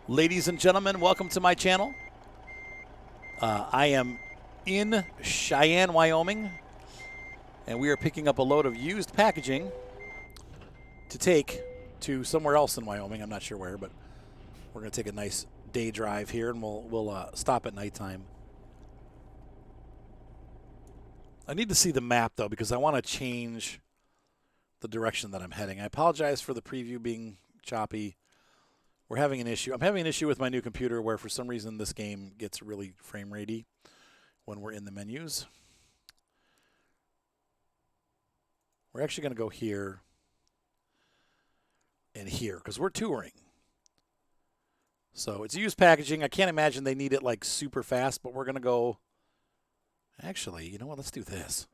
Ladies and gentlemen, welcome to my channel. I am in Cheyenne, Wyoming, and we are picking up a load of used packaging to take to somewhere else in Wyoming. I'm not sure where, but we're going to take a nice day drive here, and we'll stop at nighttime. I need to see the map, though, because I want to change the direction that I'm heading. I apologize for the preview being choppy. We're having an issue. I'm having an issue with my new computer where for some reason this game gets really frame ratey when we're in the menus. We're actually going to go here and here because we're touring. So it's used packaging. I can't imagine they need it like super fast, but we're going to go. Actually, you know what? Let's do this.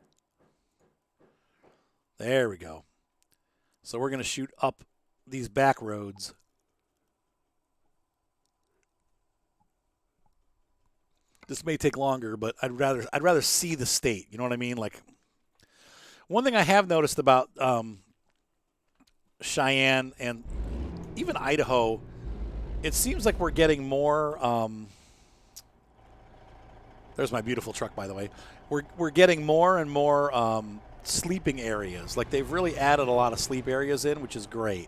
There we go. So we're going to shoot up these back roads. This may take longer, but I'd rather see the state. You know what I mean? Like, one thing I have noticed about Cheyenne and even Idaho, it seems like we're getting more. There's my beautiful truck, by the way. We're getting more and more sleeping areas. Like, they've really added a lot of sleep areas in, which is great.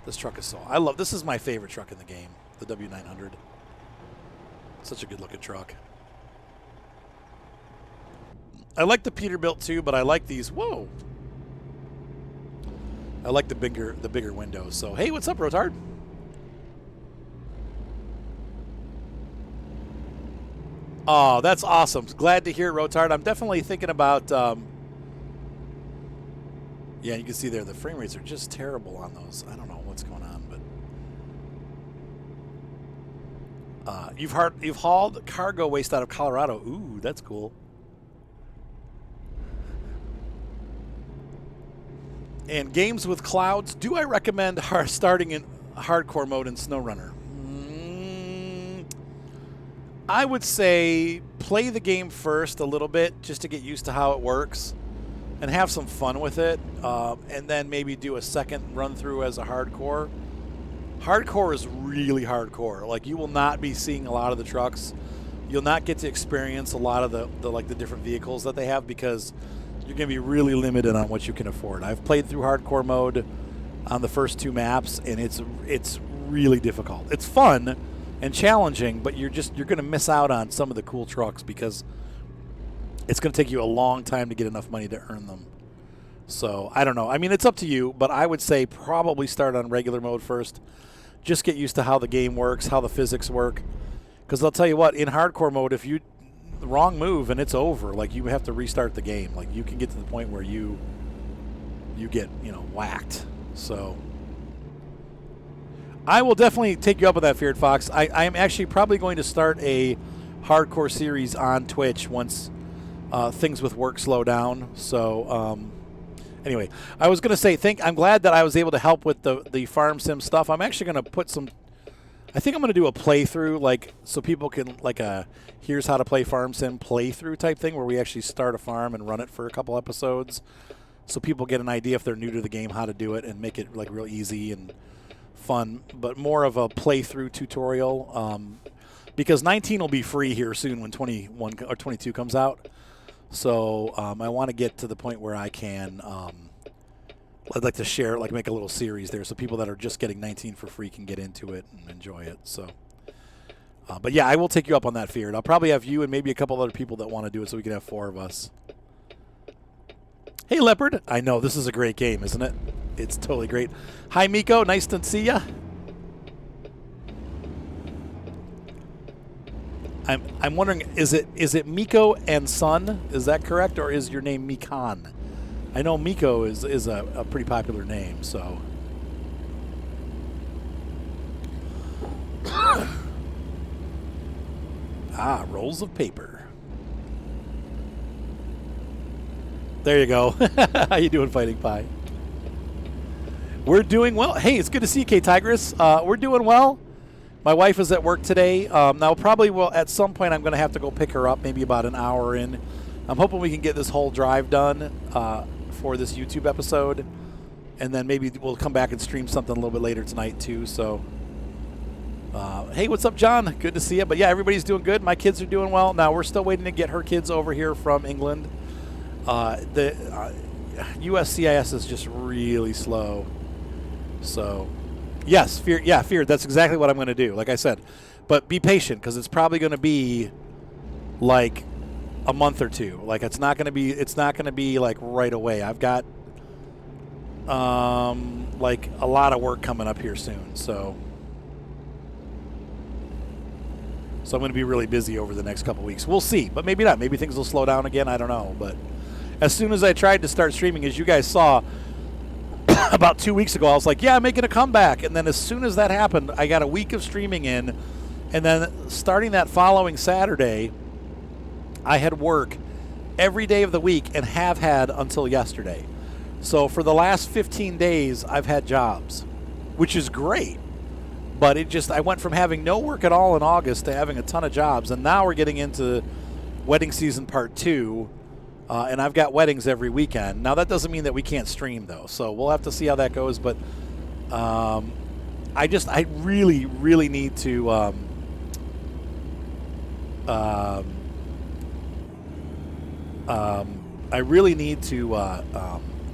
This truck is so. I love. This is my favorite truck in the game, the W900. Such a good-looking truck. I like the Peterbilt too, but I like these. Whoa! I like the bigger windows. So hey, what's up, Rotard? Oh, that's awesome. Glad to hear, Rotard. I'm definitely thinking about. Yeah, you can see there the frame rates are just terrible on those. I don't know what's going on, but. You've hauled cargo waste out of Colorado. Ooh, that's cool. And games with clouds. Do I recommend starting in hardcore mode in SnowRunner? I would say play the game first a little bit just to get used to how it works and have some fun with it, and then maybe do a second run through as a hardcore. Hardcore is really hardcore. Like, you will not be seeing a lot of the trucks. You'll not get to experience a lot of the different vehicles that they have because you're going to be really limited on what you can afford. I've played through hardcore mode on the first 2 maps, and it's really difficult. It's fun and challenging, but you're going to miss out on some of the cool trucks because it's going to take you a long time to get enough money to earn them. So I don't know. I mean, it's up to you, but I would say probably start on regular mode first. Just get used to how the game works, how the physics work. Because I'll tell you what, in hardcore mode, if you the wrong move and it's over, like, you have to restart the game. Like, you can get to the point where you get, whacked. So I will definitely take you up on that, Feared Fox. I am actually probably going to start a hardcore series on Twitch once things with work slow down. So anyway, I was going to say, I'm glad that I was able to help with the farm sim stuff. I'm actually going to put some. I think I'm going to do a playthrough, like, so people can, like, here's how to play farm sim playthrough type thing, where we actually start a farm and run it for a couple episodes, so people get an idea if they're new to the game how to do it and make it like real easy and fun. But more of a playthrough tutorial, because 19 will be free here soon when 21 or 22 comes out. So I want to get to the point where I can, I'd like to share, like, make a little series there so people that are just getting 19 for free can get into it and enjoy it. So, but yeah, I will take you up on that, Feared. I'll probably have you and maybe a couple other people that want to do it so we can have 4 of us. Hey, Leopard. I know, this is a great game, isn't it? It's totally great. Hi, Miko. Nice to see ya. I'm wondering, is it Miko and Son? Is that correct, or is your name Mikan? I know Miko is a pretty popular name, so. Rolls of paper. There you go. How you doing, Fighting Pie? We're doing well. Hey, it's good to see you, K Tigress. We're doing well. My wife is at work today. Now, probably at some point I'm going to have to go pick her up, maybe about an hour in. I'm hoping we can get this whole drive done for this YouTube episode. And then maybe we'll come back and stream something a little bit later tonight, too. So Hey, what's up, John? Good to see you. But yeah, everybody's doing good. My kids are doing well. Now we're still waiting to get her kids over here from England. The USCIS is just really slow. So, yes, fear. Yeah, fear. That's exactly what I'm going to do. Like I said, but be patient because it's probably going to be like a month or two. Like it's not going to be. It's not going to be like right away. I've got like a lot of work coming up here soon. So I'm going to be really busy over the next couple weeks. We'll see, but maybe not. Maybe things will slow down again. I don't know. But as soon as I tried to start streaming, as you guys saw about 2 weeks ago, I was like, yeah, I'm making a comeback. And then as soon as that happened, I got a week of streaming in. And then starting that following Saturday, I had work every day of the week and have had until yesterday. So for the last 15 days, I've had jobs, which is great. But I went from having no work at all in August to having a ton of jobs. And now we're getting into wedding season part 2. And I've got weddings every weekend. Now, that doesn't mean that we can't stream, though. So we'll have to see how that goes. But I really, really need to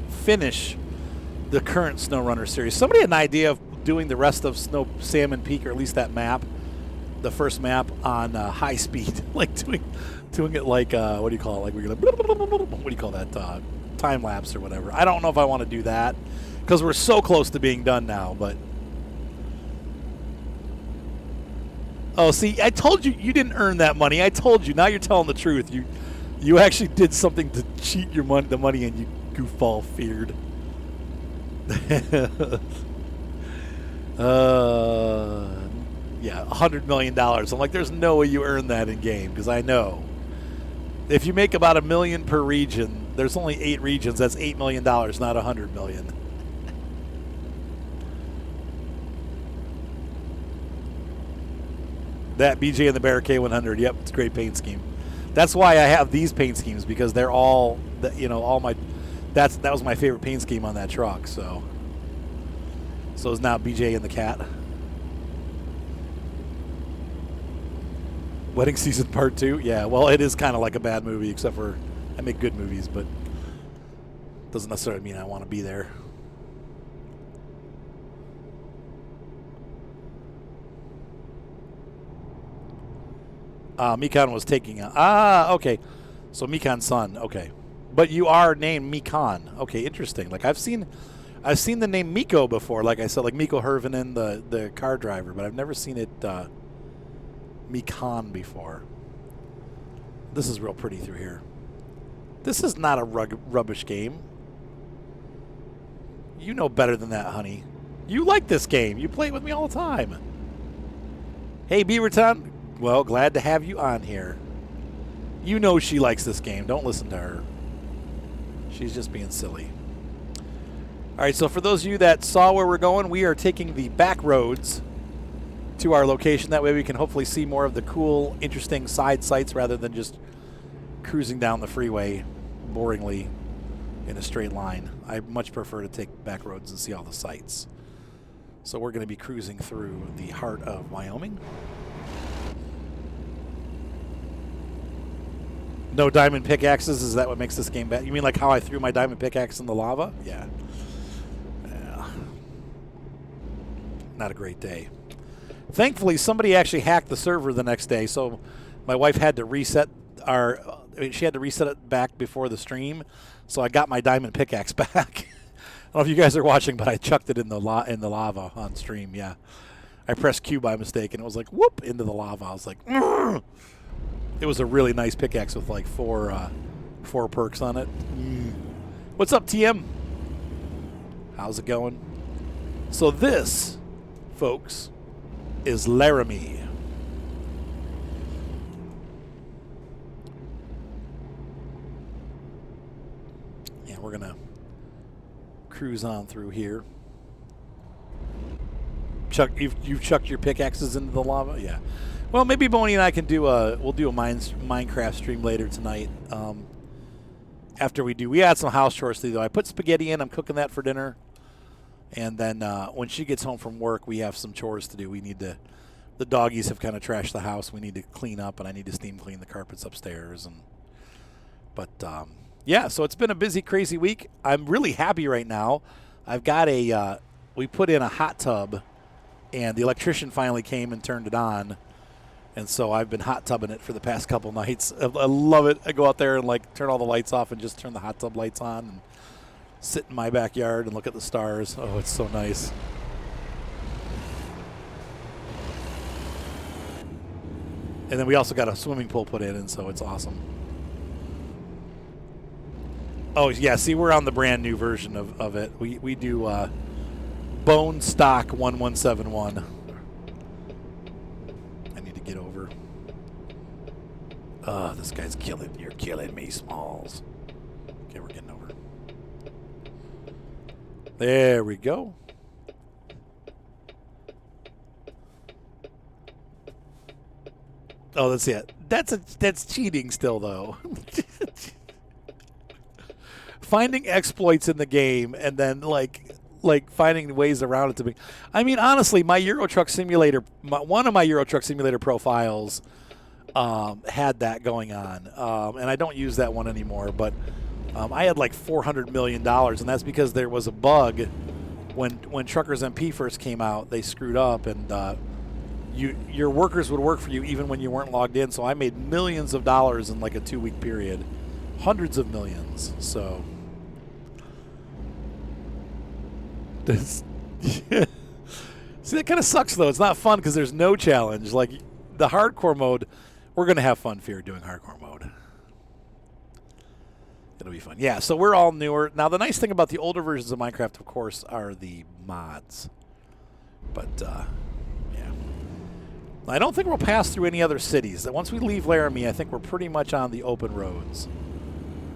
finish the current SnowRunner series. Somebody had an idea of doing the rest of Snow Salmon Peak, or at least that map, the first map, on high speed, like doing it like what do you call it? Like we're gonna what do you call that? Time lapse or whatever. I don't know if I want to do that because we're so close to being done now. But oh, see, I told you didn't earn that money. I told you. Now you're telling the truth. You actually did something to cheat the money, and you goofball feared. Yeah, $100 million. I'm like, there's no way you earn that in game, because I know. If you make about $1 million per region, there's only 8 regions. That's $8 million, not $100 million. That BJ and the Bear K100. Yep, it's a great paint scheme. That's why I have these paint schemes, because they're all, all my. That was my favorite paint scheme on that truck. So is now BJ and the Cat. Wedding Season Part 2? Yeah, well, it is kind of like a bad movie, except for I make good movies, but doesn't necessarily mean I want to be there. Mikan was taking okay. So Mikan's son, okay. But you are named Mikan. Okay, interesting. Like I've seen the name Mikko before, like I said, like Mikko Hirvonen, the car driver, but I've never seen it Mikan before. This is real pretty through here. This is not a rubbish game. You know better than that, honey. You like this game. You play it with me all the time. Hey, Beaverton. Well, glad to have you on here. You know she likes this game. Don't listen to her. She's just being silly. All right, so for those of you that saw where we're going, we are taking the back roads to our location. That way we can hopefully see more of the cool, interesting side sights rather than just cruising down the freeway boringly in a straight line. I much prefer to take back roads and see all the sights. So we're going to be cruising through the heart of Wyoming. No diamond pickaxes? Is that what makes this game bad? You mean like how I threw my diamond pickaxe in the lava? Yeah. Not a great day. Thankfully, somebody actually hacked the server the next day, so my wife had to reset she had to reset it back before the stream, so I got my diamond pickaxe back. I don't know if you guys are watching, but I chucked it in the lava on stream, yeah. I pressed Q by mistake, and it was like, whoop, into the lava. I was like, Urgh! It was a really nice pickaxe with like four perks on it. What's up, TM? How's it going? So this, folks, is Laramie. Yeah, we're gonna cruise on through here. Chuck, you've chucked your pickaxes into the lava? Yeah. Well, maybe Boney and I can we'll do a Minecraft stream later tonight. After we had some house chores to do, though. I put spaghetti in. I'm cooking that for dinner. And then when she gets home from work, we have some chores to do. We need to the doggies have kind of trashed the house. We need to clean up, and I need to steam clean the carpets upstairs. But yeah, so it's been a busy, crazy week. I'm really happy right now. I've got we put in a hot tub, and the electrician finally came and turned it on. And so I've been hot tubbing it for the past couple nights. I love it. I go out there and like turn all the lights off and just turn the hot tub lights on and sit in my backyard and look at the stars. Oh, it's so nice. And then we also got a swimming pool put in, and so it's awesome. Oh, yeah, see, we're on the brand new version of it. We do bone stock 1171. I need to get over. This guy's killing. You're killing me, Smalls. Okay, we're getting over. There we go. Oh, that's it. That's cheating still, though. Finding exploits in the game and then like finding ways around it to be. I mean, honestly, my Euro Truck Simulator, one of my Euro Truck Simulator profiles had that going on, and I don't use that one anymore. But I had like $400 million, and that's because there was a bug when Truckers MP first came out. They screwed up, and your workers would work for you even when you weren't logged in. So I made millions of dollars in like a 2-week period, hundreds of millions. So. See, that kind of sucks, though. It's not fun because there's no challenge. Like, the hardcore mode, we're going to have fun here doing hardcore mode. It'll be fun. Yeah, so we're all newer. Now, the nice thing about the older versions of Minecraft, of course, are the mods. But, yeah. I don't think we'll pass through any other cities. Once we leave Laramie, I think we're pretty much on the open roads.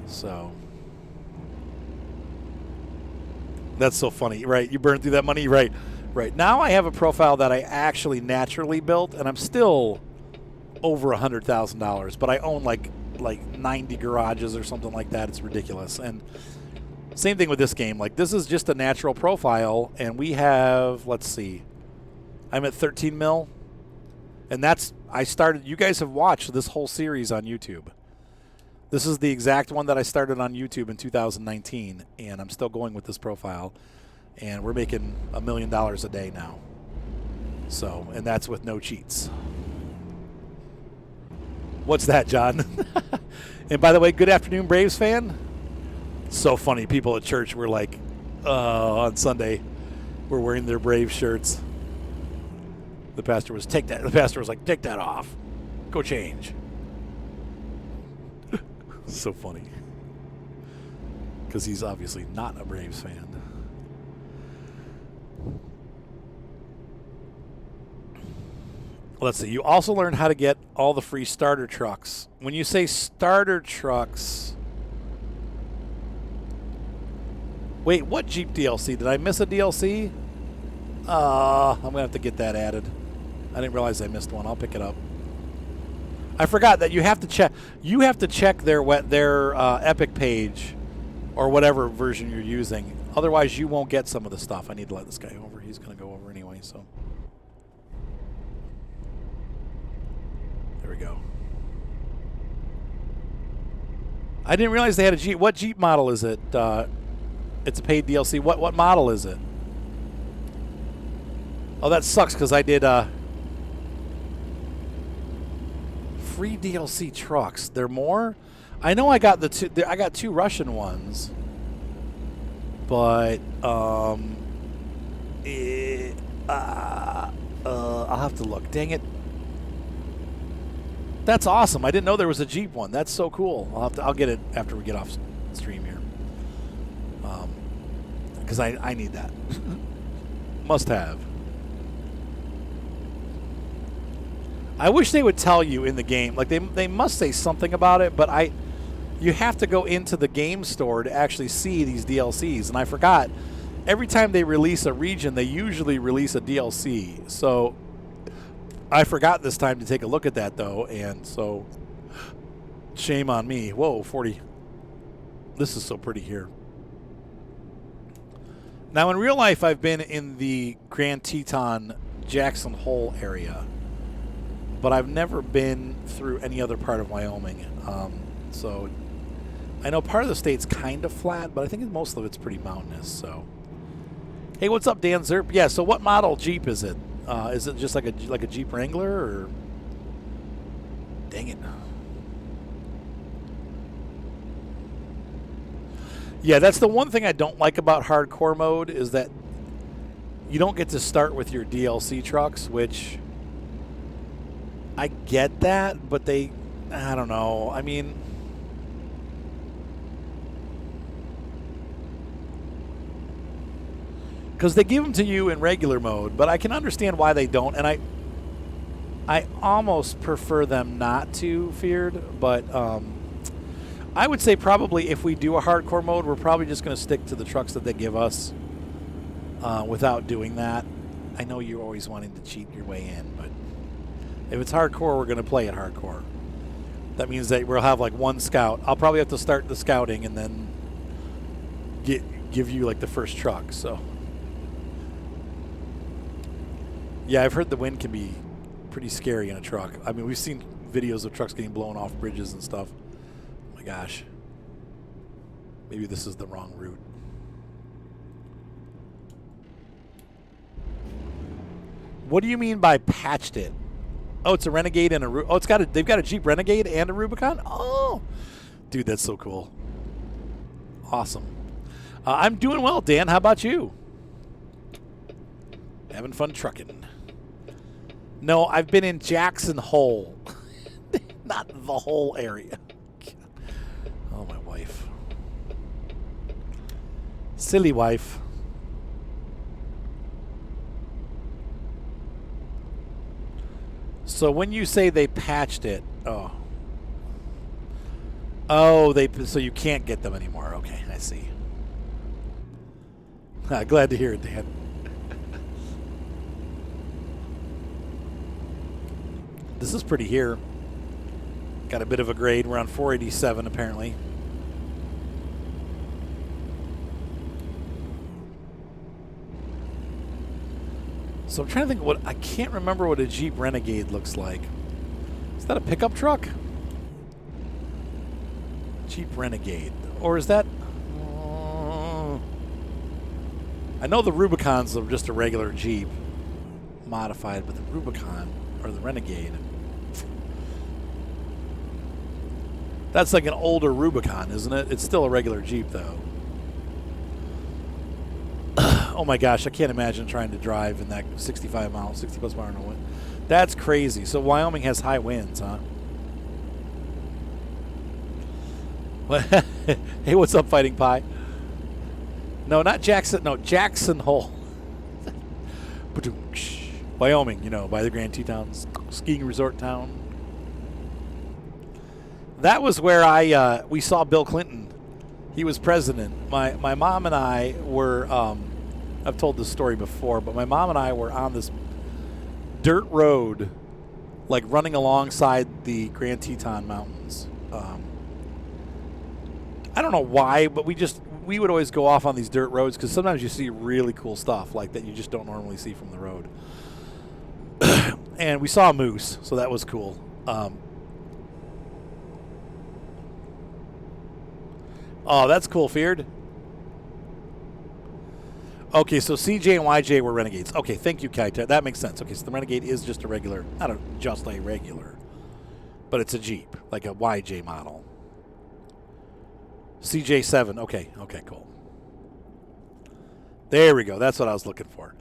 So... That's so funny, right? You burned through that money, right? Right. Now I have a profile that I actually naturally built, and I'm still over $100,000, but I own like 90 garages or something like that. It's ridiculous. And same thing with this game. Like, this is just a natural profile, and we have, let's see, I'm at 13 mil, and you guys have watched this whole series on YouTube. This is the exact one that I started on YouTube in 2019, and I'm still going with this profile, and we're making $1 million a day now. So, and that's with no cheats. What's that, John? And by the way, good afternoon, Braves fan. So funny. People at church were like, on Sunday, were wearing their Braves shirts. The pastor was like, take that off. Go change. So funny. Because he's obviously not a Braves fan. Let's see. You also learned how to get all the free starter trucks. When you say starter trucks... Wait, what Jeep DLC? Did I miss a DLC? I'm going to have to get that added. I didn't realize I missed one. I'll pick it up. I forgot that you have to check. You have to check their Epic page, or whatever version you're using. Otherwise, you won't get some of the stuff. I need to let this guy over. He's going to go over anyway. So there we go. I didn't realize they had a Jeep. What Jeep model is it? It's a paid DLC. What model is it? Oh, that sucks because I did. Free DLC trucks. There more? I know I got I got 2 Russian ones, but I'll have to look. Dang it! That's awesome. I didn't know there was a Jeep one. That's so cool. I'll get it after we get off stream here, because I need that. Must have. I wish they would tell you in the game. Like, they must say something about it, but you have to go into the game store to actually see these DLCs. And I forgot, every time they release a region, they usually release a DLC. So I forgot this time to take a look at that, though, and so shame on me. Whoa, 40. This is so pretty here. Now, in real life, I've been in the Grand Teton Jackson Hole area. but I've never been through any other part of Wyoming. So I know part of the state's kind of flat, but I think most of it's pretty mountainous. So, hey, what's up, Dan Zerp? Yeah. So, what model Jeep is it? Is it just like a Jeep Wrangler, or? Dang it. Yeah, that's the one thing I don't like about hardcore mode is that you don't get to start with your DLC trucks, which I get that, but I don't know. I mean, because they give them to you in regular mode, but I can understand why they don't, and I almost prefer them not to, Feared, but I would say probably if we do a hardcore mode, we're probably just going to stick to the trucks that they give us without doing that. I know you're always wanting to cheat your way in, but if it's hardcore, we're going to play it hardcore. That means that we'll have like one scout. I'll probably have to start the scouting and then give you like the first truck. So yeah, I've heard the wind can be pretty scary in a truck. I mean, we've seen videos of trucks getting blown off bridges and stuff. Oh my gosh. Maybe this is the wrong route. What do you mean by patched it? Oh, it's a Renegade and a they've got a Jeep Renegade and a Rubicon? Oh. Dude, that's so cool. Awesome. I'm doing well, Dan. How about you? Having fun trucking. No, I've been in Jackson Hole. Not the whole area. Oh, my wife. Silly wife. So when you say they patched it, so you can't get them anymore. Okay, I see. Glad to hear it, Dan. This is pretty here. Got a bit of a grade. We're on 487 apparently. So I'm trying to think I can't remember what a Jeep Renegade looks like. Is that a pickup truck? Jeep Renegade. Or is that... I know the Rubicons are just a regular Jeep modified, but the Rubicon, or the Renegade... That's like an older Rubicon, isn't it? It's still a regular Jeep, though. Oh my gosh, I can't imagine trying to drive in that 60 plus mile an hour wind. That's crazy. So Wyoming has high winds, huh? Hey, what's up, Fighting Pie? No, not Jackson. No, Jackson Hole. Wyoming, you know, by the Grand Tetons skiing resort town. That was where we saw Bill Clinton. He was president. My mom and I were... I've told this story before, but my mom and I were on this dirt road, like running alongside the Grand Teton Mountains. I don't know why, but we would always go off on these dirt roads because sometimes you see really cool stuff like that you just don't normally see from the road. And we saw a moose, so that was cool. Oh, that's cool, Feared. Okay, so CJ and YJ were Renegades. Okay, thank you, Kaita. That makes sense. Okay, so the Renegade is just a regular, just a regular, but it's a Jeep, like a YJ model. CJ7. Okay, cool. There we go. That's what I was looking for.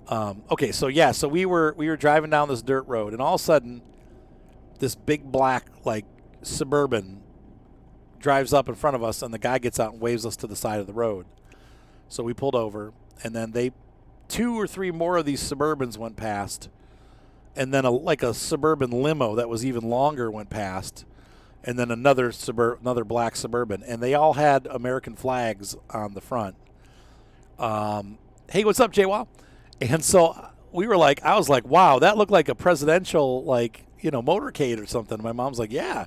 Okay, so yeah, so we were driving down this dirt road, and all of a sudden, this big black like Suburban drives up in front of us, and the guy gets out and waves us to the side of the road. So we pulled over, and then 2 or 3 more of these Suburbans went past, and then a Suburban limo that was even longer went past, and then another black Suburban, and they all had American flags on the front. Hey, what's up, JWA? And so we were like, I was like, wow, that looked like a presidential motorcade or something. My mom's like, yeah.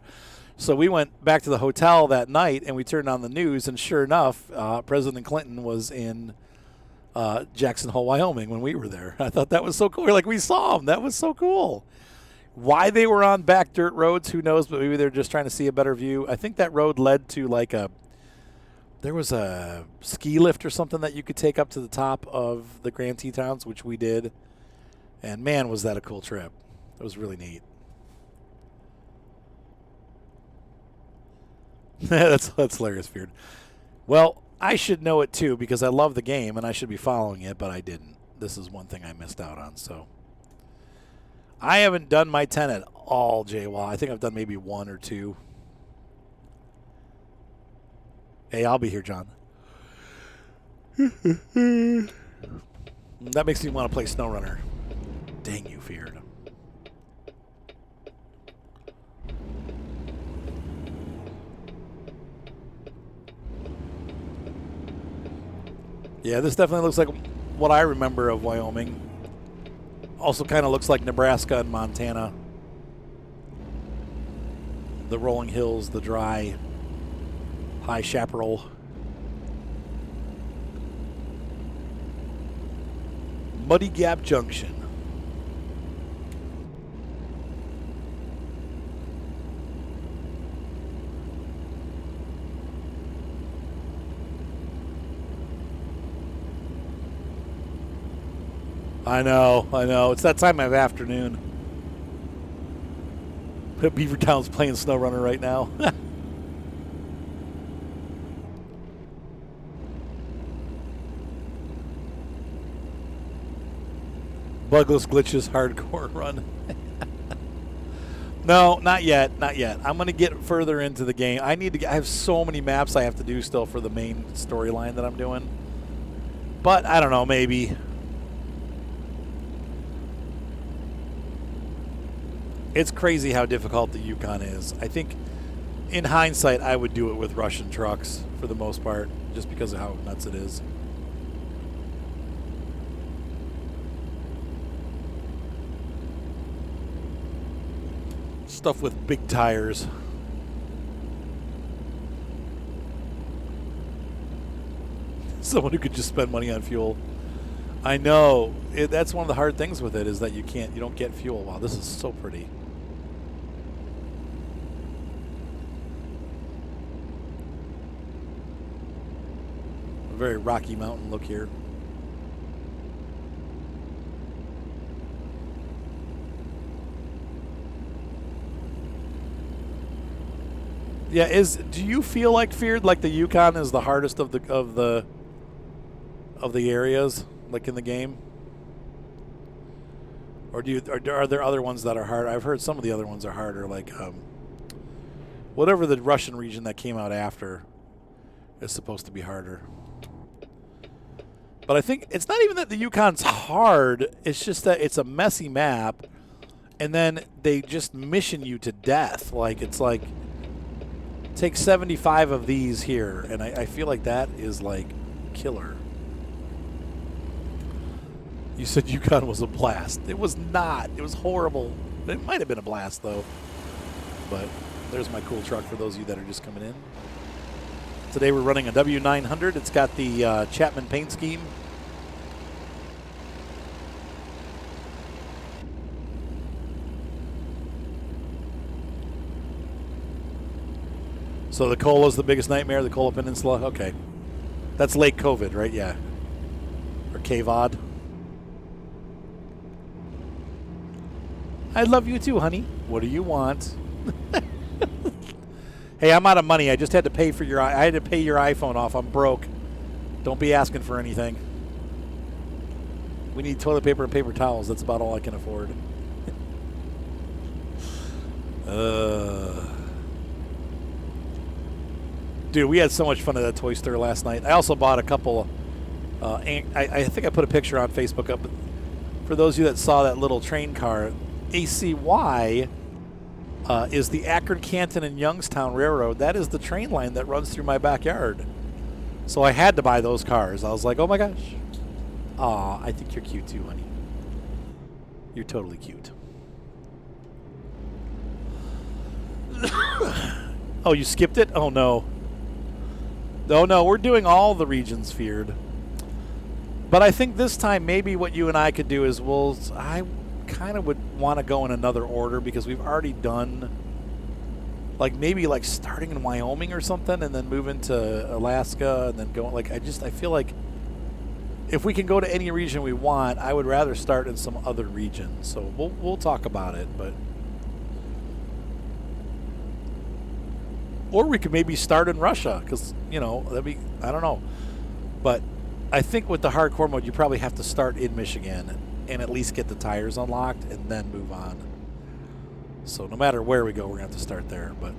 So we went back to the hotel that night, and we turned on the news, and sure enough, President Clinton was in Jackson Hole, Wyoming when we were there. I thought that was so cool. We're like, we saw him. That was so cool. Why they were on back dirt roads, who knows, but maybe they're just trying to see a better view. I think that road led to like there was a ski lift or something that you could take up to the top of the Grand Tetons, which we did. And man, was that a cool trip. It was really neat. that's hilarious, Feared. Well, I should know it too because I love the game and I should be following it, but I didn't. This is one thing I missed out on, so. I haven't done my 10 at all, JWA. I think I've done maybe 1 or 2. Hey, I'll be here, John. That makes me want to play SnowRunner. Dang you, Feared. Yeah, this definitely looks like what I remember of Wyoming. Also kind of looks like Nebraska and Montana. The rolling hills, the dry, high chaparral. Muddy Gap Junction. I know. It's that time of afternoon. Beavertown's playing SnowRunner right now. Bugless Glitches hardcore run. No, not yet. I'm going to get further into the game. I have so many maps I have to do still for the main storyline that I'm doing. But I don't know, maybe. It's crazy how difficult the Yukon is. I think, in hindsight, I would do it with Russian trucks for the most part, just because of how nuts it is. Stuff with big tires. Someone who could just spend money on fuel. I know. That's one of the hard things with it is that you don't get fuel. Wow, this is so pretty. A very Rocky Mountain look here. Yeah, do you feel like Feared like the Yukon is the hardest of the areas like in the game? Or are there other ones that are hard? I've heard some of the other ones are harder, like whatever the Russian region that came out after is supposed to be harder. But I think it's not even that the Yukon's hard, it's just that it's a messy map and then they just mission you to death. Like it's like take 75 of these here, and I feel like that is like killer. You said Yukon was a blast. It was not. It was horrible. It might have been a blast, though. But there's my cool truck for those of you that are just coming in. Today we're running a W900. It's got the Chapman paint scheme. So the Cola's the biggest nightmare, the Kola Peninsula? Okay. That's Lake COVID, right? Yeah. Or KVOD. I love you too, honey. What do you want? Hey, I'm out of money. I just had to pay for I had to pay your iPhone off. I'm broke. Don't be asking for anything. We need toilet paper and paper towels. That's about all I can afford. Dude, we had so much fun at that toy store last night. I also bought a couple. I think I put a picture on Facebook up. For those of you that saw that little train car, ACY is the Akron, Canton, and Youngstown Railroad. That is the train line that runs through my backyard. So I had to buy those cars. I was like, oh my gosh. Aw, I think you're cute too, honey. You're totally cute. Oh, you skipped it? Oh no. Oh no, we're doing all the regions, Feared. But I think this time maybe what you and I could do is kind of would want to go in another order because we've already done, like, maybe like starting in Wyoming or something and then moving to Alaska and then going, like, I feel like if we can go to any region we want, I would rather start in some other region. So we'll talk about it, but. Or we could maybe start in Russia because, you know, that'd be, I don't know. But I think with the hardcore mode, you probably have to start in Michigan and at least get the tires unlocked and then move on. So no matter where we go, we're going to have to start there. But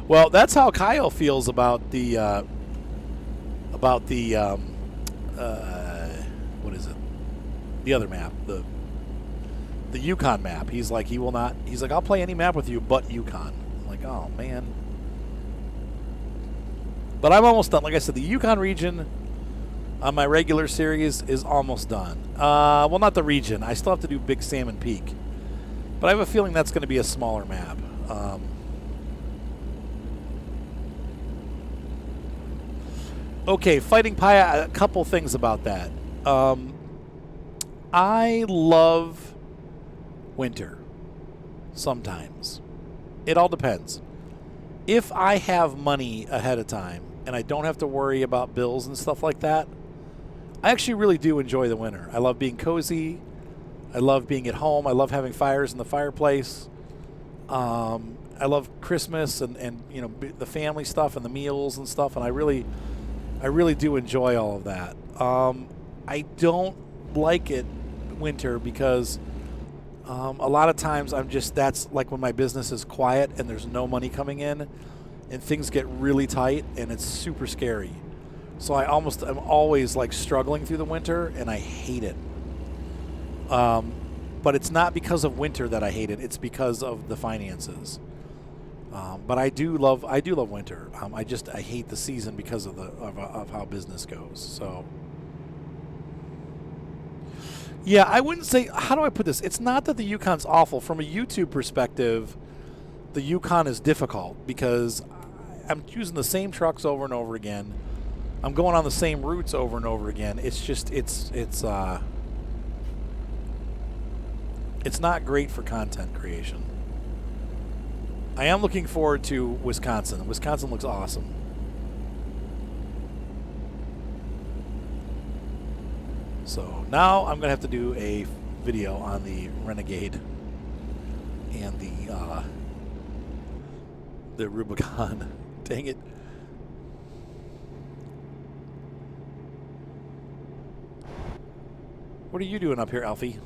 well, that's how Kyle feels about the what is it? The other map, the Yukon map. He's like, he will not. He's like, I'll play any map with you, but Yukon. I'm like, oh man. But I'm almost done. Like I said, the Yukon region on my regular series is almost done. Well, not the region. I still have to do Big Salmon Peak, but I have a feeling that's going to be a smaller map. Okay, Fighting Pie, a couple things about that. I love winter sometimes. It all depends. If I have money ahead of time and I don't have to worry about bills and stuff like that, I actually really do enjoy the winter. I love being cozy. I love being at home. I love having fires in the fireplace. I love Christmas and you know, the family stuff and the meals and stuff, and I really do enjoy all of that. I don't like it winter because a lot of times that's like when my business is quiet and there's no money coming in and things get really tight and it's super scary. So I'm always like struggling through the winter and I hate it. But it's not because of winter that I hate it. It's because of the finances. But I do love winter. I hate the season because of how business goes. So yeah, I wouldn't say, how do I put this? It's not that the Yukon's awful. From a YouTube perspective, the Yukon is difficult because I'm using the same trucks over and over again. I'm going on the same routes over and over again. It's just it's not great for content creation. I am looking forward to Wisconsin. Wisconsin looks awesome. So now I'm going to have to do a video on the Renegade and the Rubicon. Dang it. What are you doing up here, Alfie?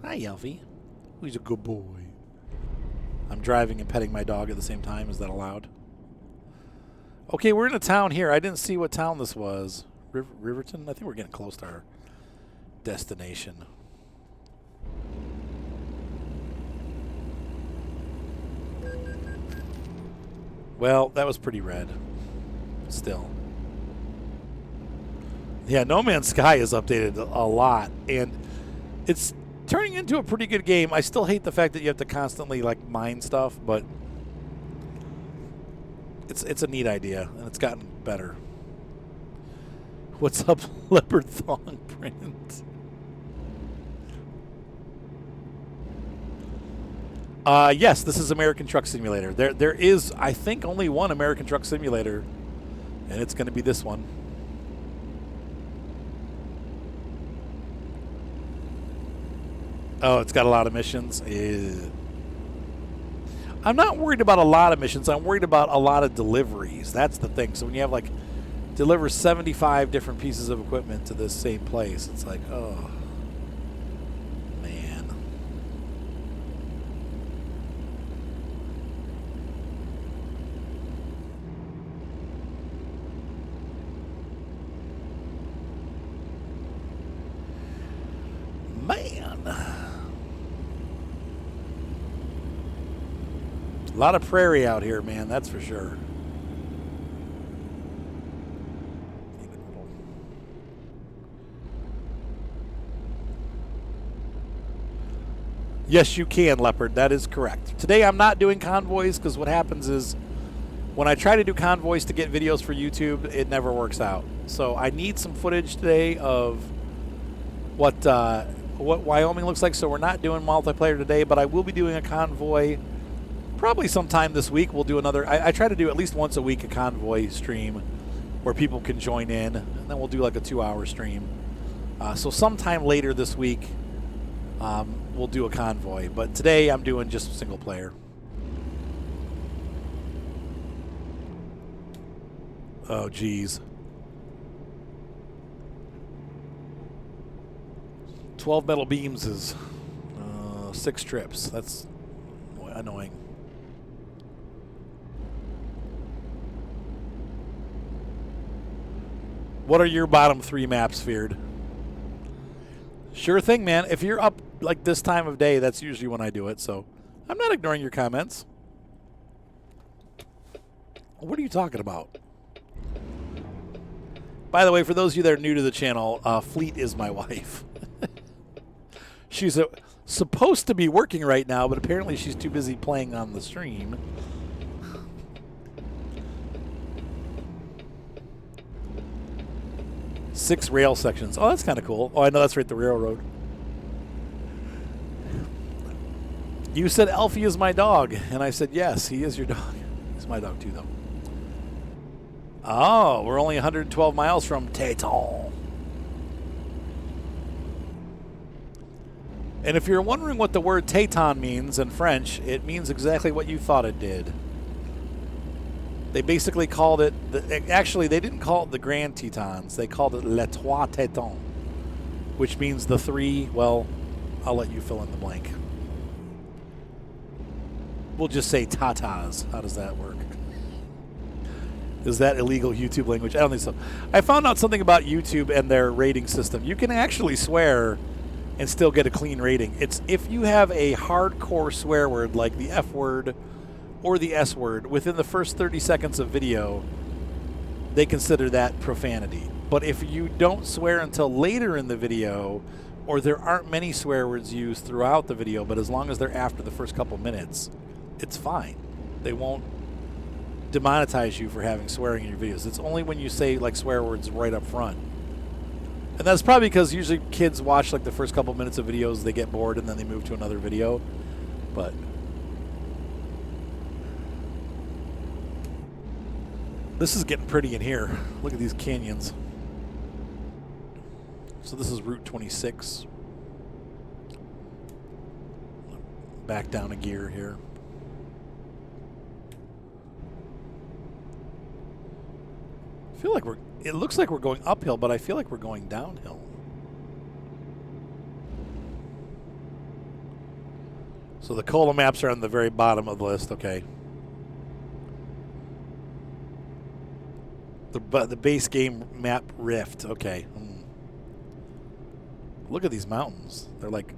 Hi, Alfie. He's a good boy. I'm driving and petting my dog at the same time. Is that allowed? Okay, we're in a town here. I didn't see what town this was. Riverton? I think we're getting close to our destination. Well, that was pretty red. Still. Yeah, No Man's Sky is updated a lot, and it's turning into a pretty good game. I still hate the fact that you have to constantly like mine stuff, but it's a neat idea, and it's gotten better. What's up, Leopard Thong Print? Yes, this is American Truck Simulator. There is, I think, only one American Truck Simulator, and it's going to be this one. Oh, it's got a lot of missions. Ew. I'm not worried about a lot of missions. I'm worried about a lot of deliveries. That's the thing. So when you have like deliver 75 different pieces of equipment to this same place, it's like, oh, man. Man. A lot of prairie out here, man, that's for sure. Yes, you can, Leopard. That is correct. Today I'm not doing convoys because what happens is When I try to do convoys to get videos for YouTube, it never works out. So I need some footage today of what Wyoming looks like. So we're not doing multiplayer today, but I will be doing a convoy probably sometime this week. We'll do another. I try to do at least once a week a convoy stream where people can join in, and then we'll do like a 2-hour stream. So sometime later this week, we'll do a convoy. But today I'm doing just single player. Oh, geez. 12 metal beams is 6 trips. That's annoying. What are your bottom 3 maps, Feared? Sure thing, man. If you're up like this time of day, that's usually when I do it. So I'm not ignoring your comments. What are you talking about? By the way, for those of you that are new to the channel, Fleet is my wife. She's supposed to be working right now, but apparently she's too busy playing on the stream. Six rail sections. Oh, that's kind of cool. Oh, I know that's right, the railroad. You said Elfie is my dog, and I said yes, he is your dog. He's my dog too, though. Oh, we're only 112 miles from Téton. And if you're wondering what the word Téton means in French, it means exactly what you thought it did. They basically called it, actually they didn't call it the Grand Tetons, they called it Les Trois Tétons, which means the 3, well, I'll let you fill in the blank. We'll just say tatas. How does that work? Is that illegal YouTube language? I don't think so. I found out something about YouTube and their rating system. You can actually swear and still get a clean rating. It's if you have a hardcore swear word like the F word or the S word within the first 30 seconds of video, they consider that profanity. But if you don't swear until later in the video, or there aren't many swear words used throughout the video, but as long as they're after the first couple minutes, it's fine. They won't demonetize you for having swearing in your videos. It's only when you say like swear words right up front. And that's probably because usually kids watch like the first couple minutes of videos, they get bored, and then they move to another video. But this is getting pretty in here. Look at these canyons. So this is Route 26. Back down a gear here. I feel like it looks like we're going uphill, but I feel like we're going downhill. So the cola maps are on the very bottom of the list, okay. The base game map Rift, okay. Look at these mountains. They're like...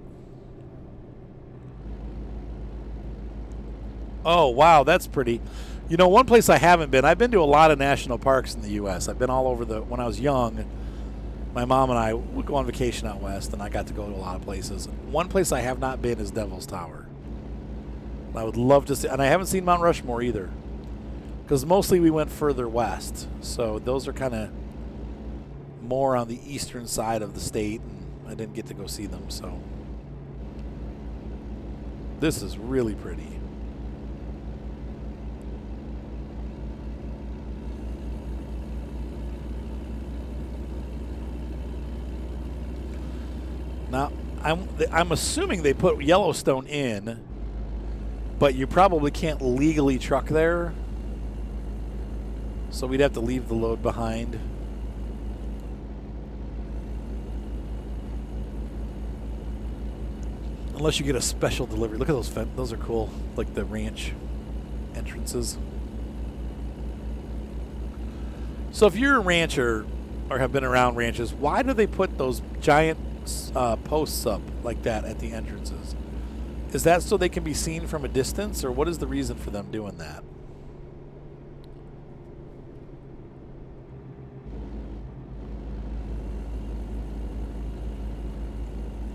Oh, wow, that's pretty. You know, one place I haven't been, I've been to a lot of national parks in the U.S. I've been all over when I was young, my mom and I would go on vacation out west, and I got to go to a lot of places. One place I have not been is Devil's Tower. I would love to see, and I haven't seen Mount Rushmore either, because mostly we went further west. So those are kind of more on the eastern side of the state, and I didn't get to go see them. So this is really pretty. Now, I'm assuming they put Yellowstone in, but you probably can't legally truck there. So we'd have to leave the load behind. Unless you get a special delivery. Look at those those are cool, like the ranch entrances. So if you're a rancher or have been around ranches, why do they put those giant posts up like that at the entrances? Is that so they can be seen from a distance, or what is the reason for them doing that?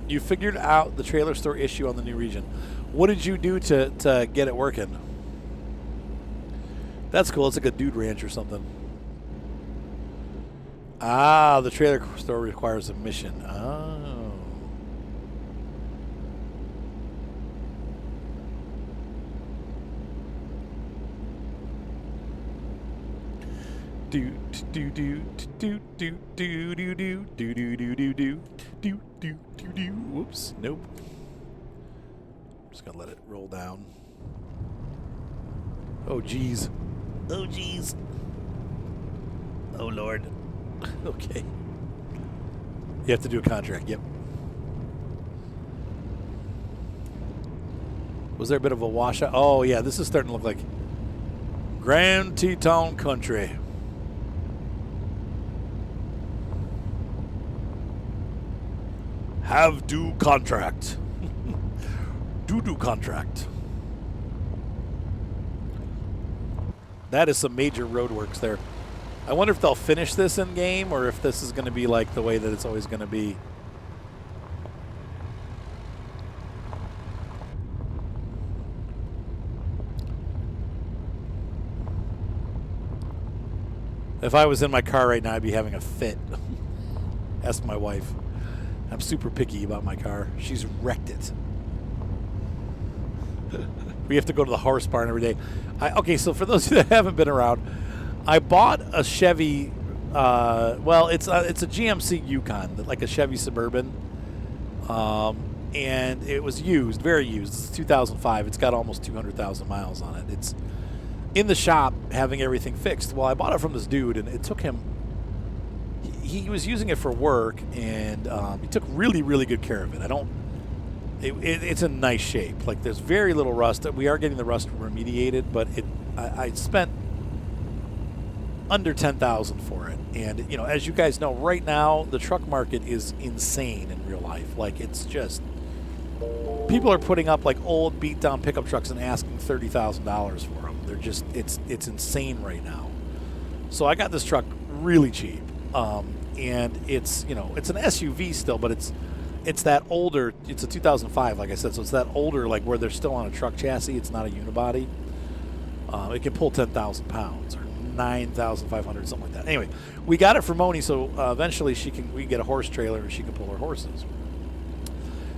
You figured out the trailer store issue on the new region. What did you do to get it working? That's cool. It's like a dude ranch or something. Ah, the trailer store requires a mission. Oh. Do do do do do do do do do do do do do do do do. Whoops. Nope. Just gonna let it roll down. Oh geez. Oh geez. Oh Lord. Okay. You have to do a contract. Yep. Was there a bit of a washout? Oh yeah, this is starting to look like Grand Teton country. Have do contract. do contract. That is some major roadworks there. I wonder if they'll finish this in game or if this is going to be like the way that it's always going to be. If I was in my car right now, I'd be having a fit. Ask my wife. I'm super picky about my car. She's wrecked it. We have to go to the horse barn every day. Okay, so for those of you that haven't been around, I bought a Chevy. Well, it's a GMC Yukon, like a Chevy Suburban, and it was used, very used. It's 2005. It's got almost 200,000 miles on it. It's in the shop having everything fixed. Well, I bought it from this dude, and it took him. He was using it for work, and he took really, really good care of it. It's in nice shape. Like there's very little rust. We are getting the rust remediated, but I spent under $10,000 for it. And you know, as you guys know, right now the truck market is insane in real life. Like it's just people are putting up like old beat down pickup trucks and asking $30,000 for them. They're just it's insane right now. So I got this truck really cheap. And it's, you know, it's an SUV still, but it's that older, it's a 2005, like I said, so it's that older, like where they're still on a truck chassis. It's not a unibody. It can pull 10,000 pounds or 9,500, something like that. Anyway, we got it for Moni, so eventually we get a horse trailer and she can pull her horses.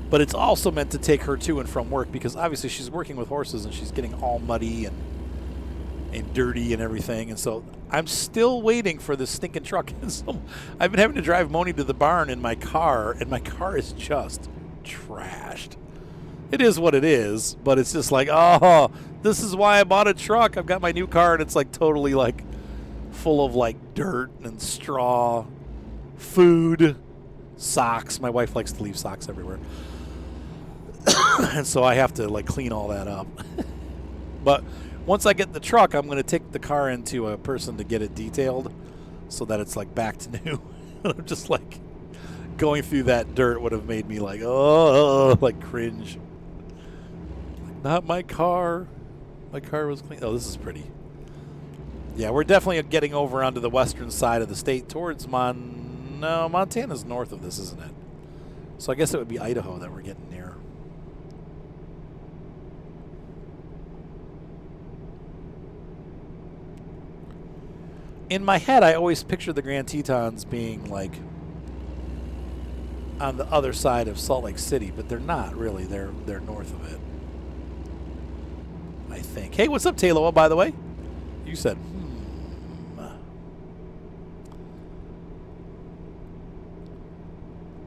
But it's also meant to take her to and from work because obviously she's working with horses and she's getting all muddy and dirty and everything, and so I'm still waiting for this stinking truck. And so I've been having to drive Moni to the barn in my car, and my car is just trashed. It is what it is, but it's just like, oh, this is why I bought a truck. I've got my new car, and it's like totally like full of like dirt and straw, food, socks. My wife likes to leave socks everywhere, and so I have to like clean all that up. But once I get the truck, I'm going to take the car into a person to get it detailed so that it's like back to new. I'm just like going through that dirt would have made me like, oh, like cringe. Like, not my car. My car was clean. Oh, this is pretty. Yeah, we're definitely getting over onto the western side of the state towards No, Montana's north of this, isn't it? So I guess it would be Idaho that we're getting near. In my head, I always picture the Grand Tetons being like on the other side of Salt Lake City, but they're not really. They're north of it, I think. Hey, what's up, Tayloa, by the way? You said,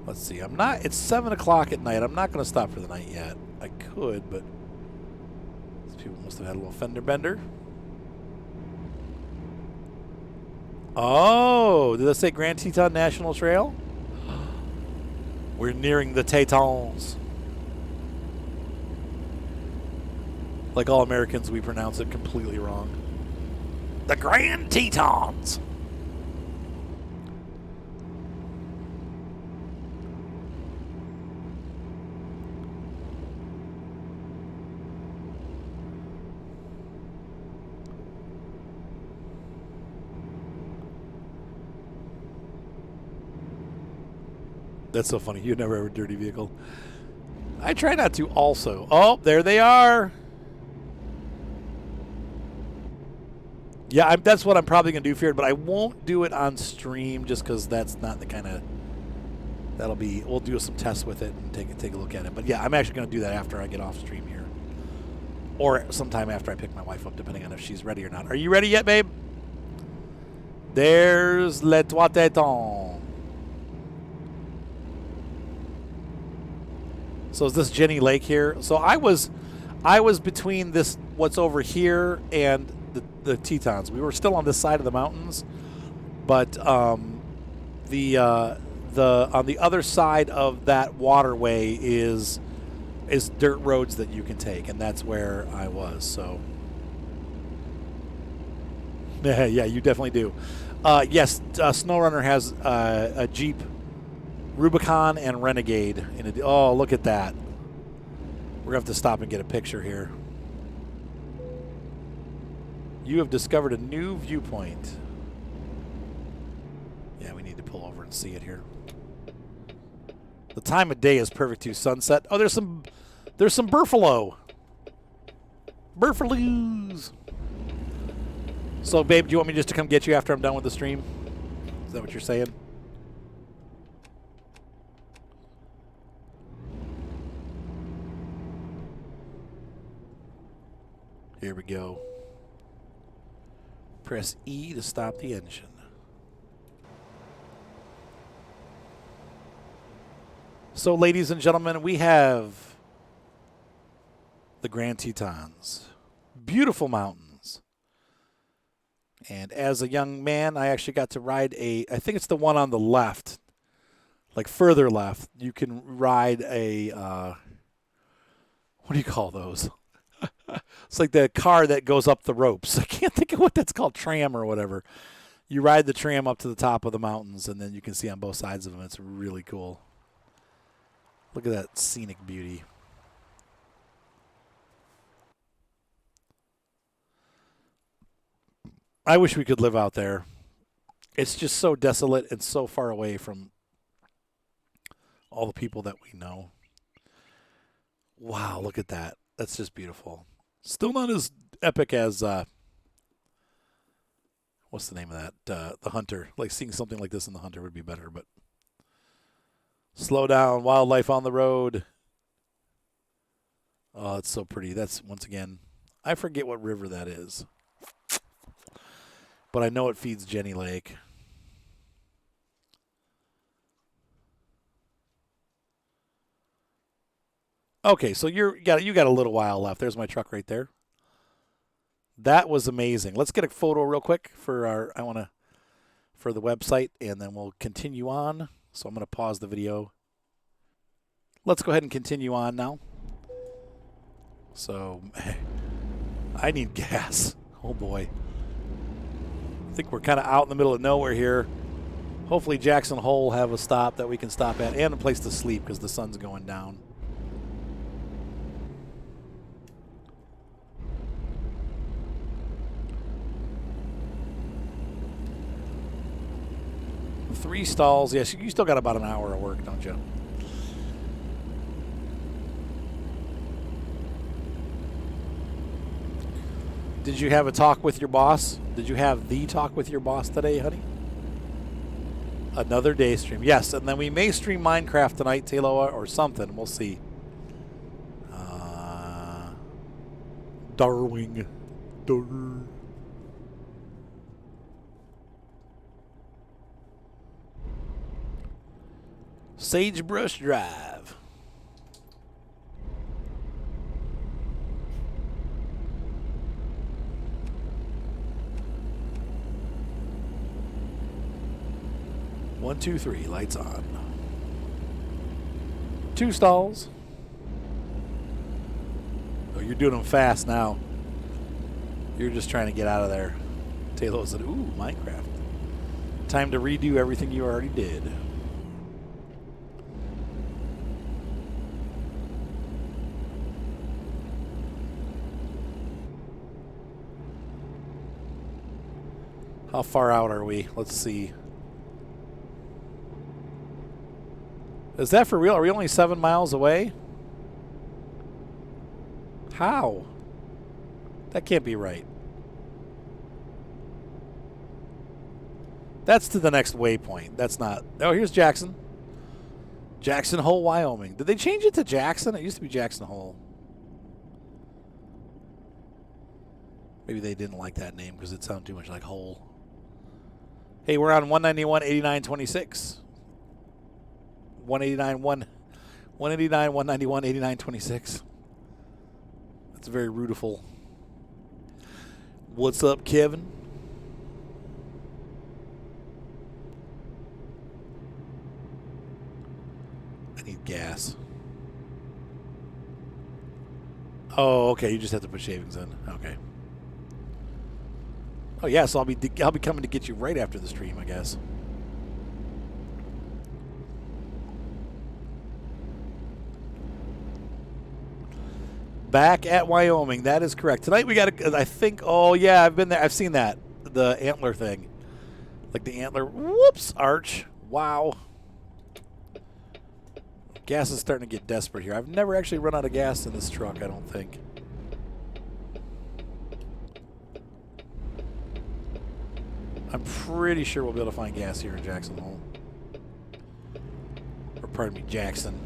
Let's see. It's 7 o'clock at night. I'm not going to stop for the night yet. I could, but these people must have had a little fender bender. Oh, did I say Grand Teton National Trail? We're nearing the Tetons. Like all Americans, we pronounce it completely wrong. The Grand Tetons. That's so funny. You never have a dirty vehicle. I try not to also. Oh, there they are. Yeah, that's what I'm probably going to do, Feared, but I won't do it on stream just because that's not the kind of... We'll do some tests with it and take a look at it. But yeah, I'm actually going to do that after I get off stream here. Or sometime after I pick my wife up, depending on if she's ready or not. Are you ready yet, babe? There's Les Trois Tétons. So is this Jenny Lake here? So I was between this, what's over here, and the Tetons. We were still on this side of the mountains, but on the other side of that waterway is dirt roads that you can take, and that's where I was. So yeah, you definitely do. Yes, SnowRunner has a Jeep Rubicon and Renegade. Oh, look at that. We're going to have to stop and get a picture here. You have discovered a new viewpoint. Yeah, we need to pull over and see it here. The time of day is perfect to sunset. Oh, there's some Buffalo. Buffaloos. So, babe, do you want me just to come get you after I'm done with the stream? Is that what you're saying? Here we go. Press E to stop the engine. So, ladies and gentlemen, we have the Grand Tetons. Beautiful mountains. And as a young man, I actually got to ride I think it's the one on the left, like further left. You can ride a, what do you call those? It's like the car that goes up the ropes. I can't think of what that's called, tram or whatever. You ride the tram up to the top of the mountains, and then you can see on both sides of them. It's really cool. Look at that scenic beauty. I wish we could live out there. It's just so desolate and so far away from all the people that we know. Wow, look at that. That's just beautiful. Still not as epic as, what's the name of that? The Hunter. Like seeing something like this in the Hunter would be better, but slow down, wildlife on the road. Oh, it's so pretty. That's, once again, I forget what river that is, but I know it feeds Jenny Lake. Okay, so you got a little while left. There's my truck right there. That was amazing. Let's get a photo real quick for for the website, and then we'll continue on. So I'm going to pause the video. Let's go ahead and continue on now. So I need gas. Oh boy. I think we're kind of out in the middle of nowhere here. Hopefully Jackson Hole will have a stop that we can stop at and a place to sleep because the sun's going down. Three stalls. Yes, you still got about an hour of work, don't you? Did you have a talk with your boss? Did you have the talk with your boss today, honey? Another day stream. Yes, and then we may stream Minecraft tonight, Taloa, or something. We'll see. Darwing. Sagebrush Drive. One, two, three, lights on. Two stalls. Oh, you're doing them fast now. You're just trying to get out of there. Taylor said, ooh, Minecraft. Time to redo everything you already did. How far out are we? Let's see. Is that for real? Are we only 7 miles away? How? That can't be right. That's to the next waypoint. That's not. Oh, here's Jackson. Jackson Hole, Wyoming. Did they change it to Jackson? It used to be Jackson Hole. Maybe they didn't like that name because it sounded too much like hole. Hey, we're on 191, 89, 26. 189, 189, 191, 89, 26. That's very rootiful. What's up, Kevin? I need gas. Oh, okay. You just have to put shavings in. Okay. Oh yeah, so I'll be coming to get you right after the stream, I guess. Back at Wyoming, that is correct. Tonight we got I think. Oh yeah, I've been there. I've seen that, the antler thing, like the antler. Whoops, arch. Wow. Gas is starting to get desperate here. I've never actually run out of gas in this truck, I don't think. I'm pretty sure we'll be able to find gas here in Jackson Hole. Or pardon me, Jackson.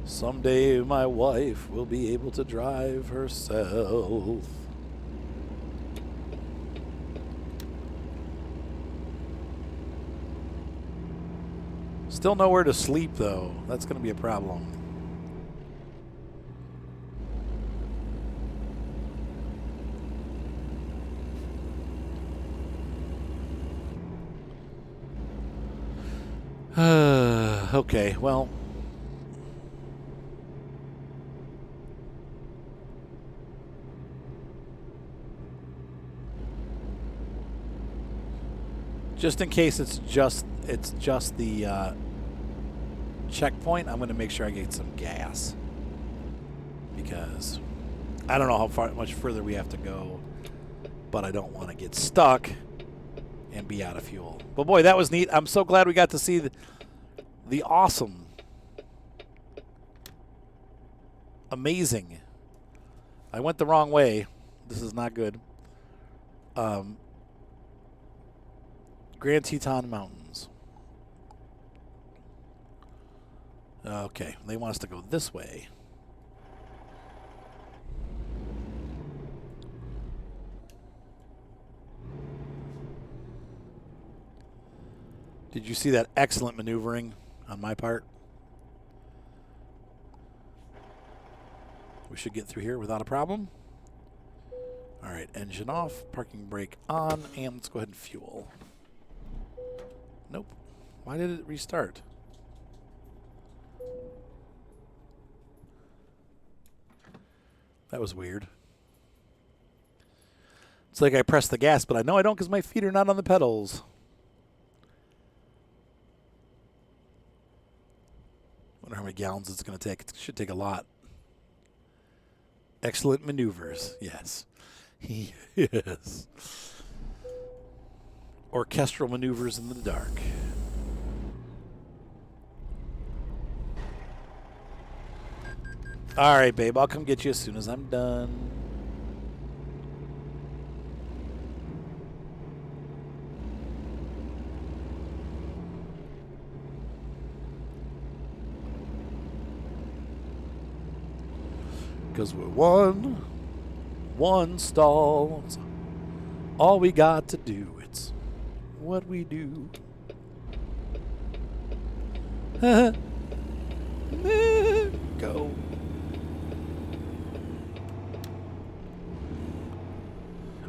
Someday my wife will be able to drive herself. Still nowhere to sleep, though. That's going to be a problem. Okay, well. Just in case it's just the checkpoint, I'm going to make sure I get some gas, because I don't know how much further we have to go, but I don't want to get stuck and be out of fuel. But boy, that was neat. I'm so glad we got to see the awesome, amazing. I went the wrong way. This is not good. Grand Teton Mountains. Okay, they want us to go this way. Did you see that excellent maneuvering on my part? We should get through here without a problem. All right, engine off, parking brake on, and let's go ahead and fuel. Nope. Why did it restart? That was weird. It's like I pressed the gas, but I know I don't because my feet are not on the pedals. Wonder how many gallons it's going to take. It should take a lot. Excellent maneuvers. Yes. Yes. Orchestral maneuvers in the dark. All right, babe. I'll come get you as soon as I'm done. Because we're one stall. It's all we got to do. It's what we do. Go.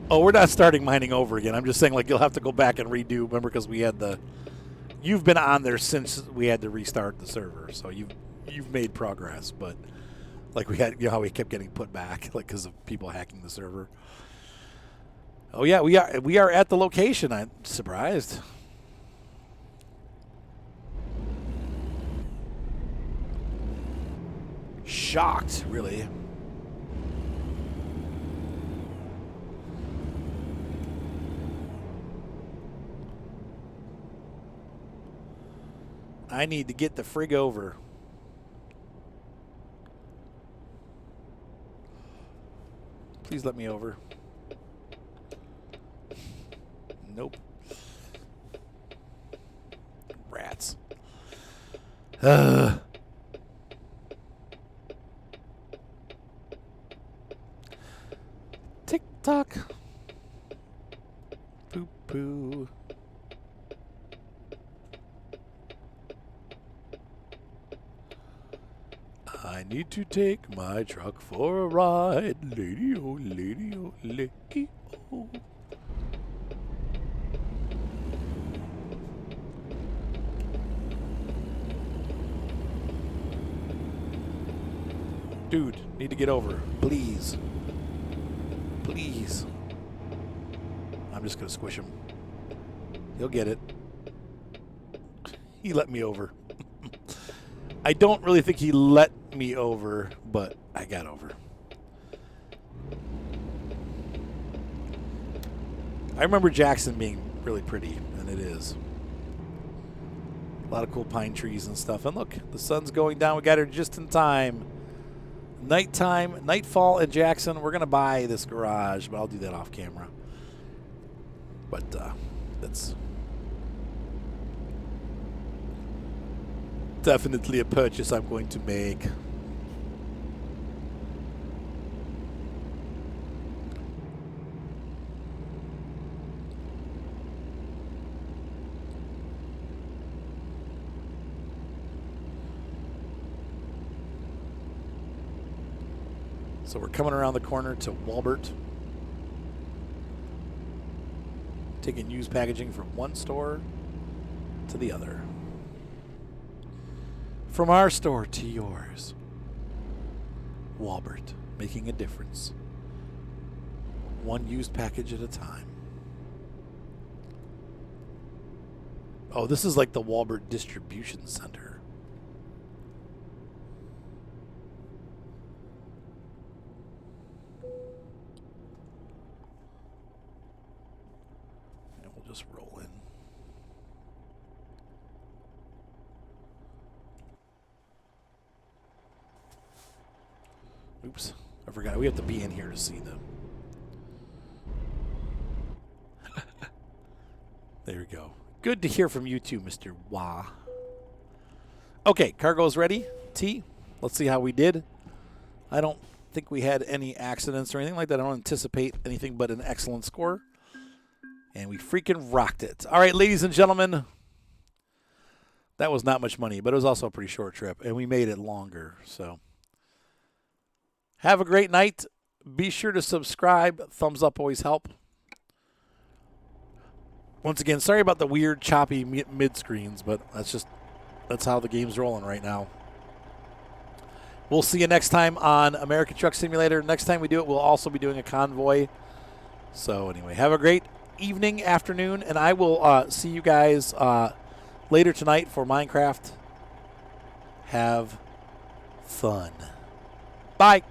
Oh, we're not starting mining over again. I'm just saying, like, you'll have to go back and redo. Remember, because we had the... You've been on there since we had to restart the server, so you've made progress, but... Like we had, you know how we kept getting put back, like because of people hacking the server. Oh yeah, we are at the location. I'm surprised. Shocked, really. I need to get the frig over. Please let me over. Nope. Rats. Tick tock. Poo poo. I need to take my truck for a ride. Lady oh, lady oh, lady oh. Dude, need to get over. Please. Please. I'm just going to squish him. He'll get it. He let me over. I don't really think he let me over, but I got over. I remember Jackson being really pretty, and it is. A lot of cool pine trees and stuff. And look, the sun's going down. We got her just in time. Nighttime, nightfall in Jackson. We're going to buy this garage, but I'll do that off camera. But that's definitely a purchase I'm going to make. So we're coming around the corner to Walbert. Taking used packaging from one store to the other. From our store to yours. Walbert, making a difference. One used package at a time. Oh, this is like the Walbert Distribution Center. Just roll in. Oops, I forgot. We have to be in here to see them. There we go. Good to hear from you too, Mr. Wah. Okay, cargo's ready. T, let's see how we did. I don't think we had any accidents or anything like that. I don't anticipate anything but an excellent score. And we freaking rocked it. All right, ladies and gentlemen. That was not much money, but it was also a pretty short trip. And we made it longer. So have a great night. Be sure to subscribe. Thumbs up always help. Once again, sorry about the weird, choppy mid-screens, but that's how the game's rolling right now. We'll see you next time on American Truck Simulator. Next time we do it, we'll also be doing a convoy. So anyway, have a great evening, afternoon, and I will see you guys later tonight for Minecraft. Have fun. Bye.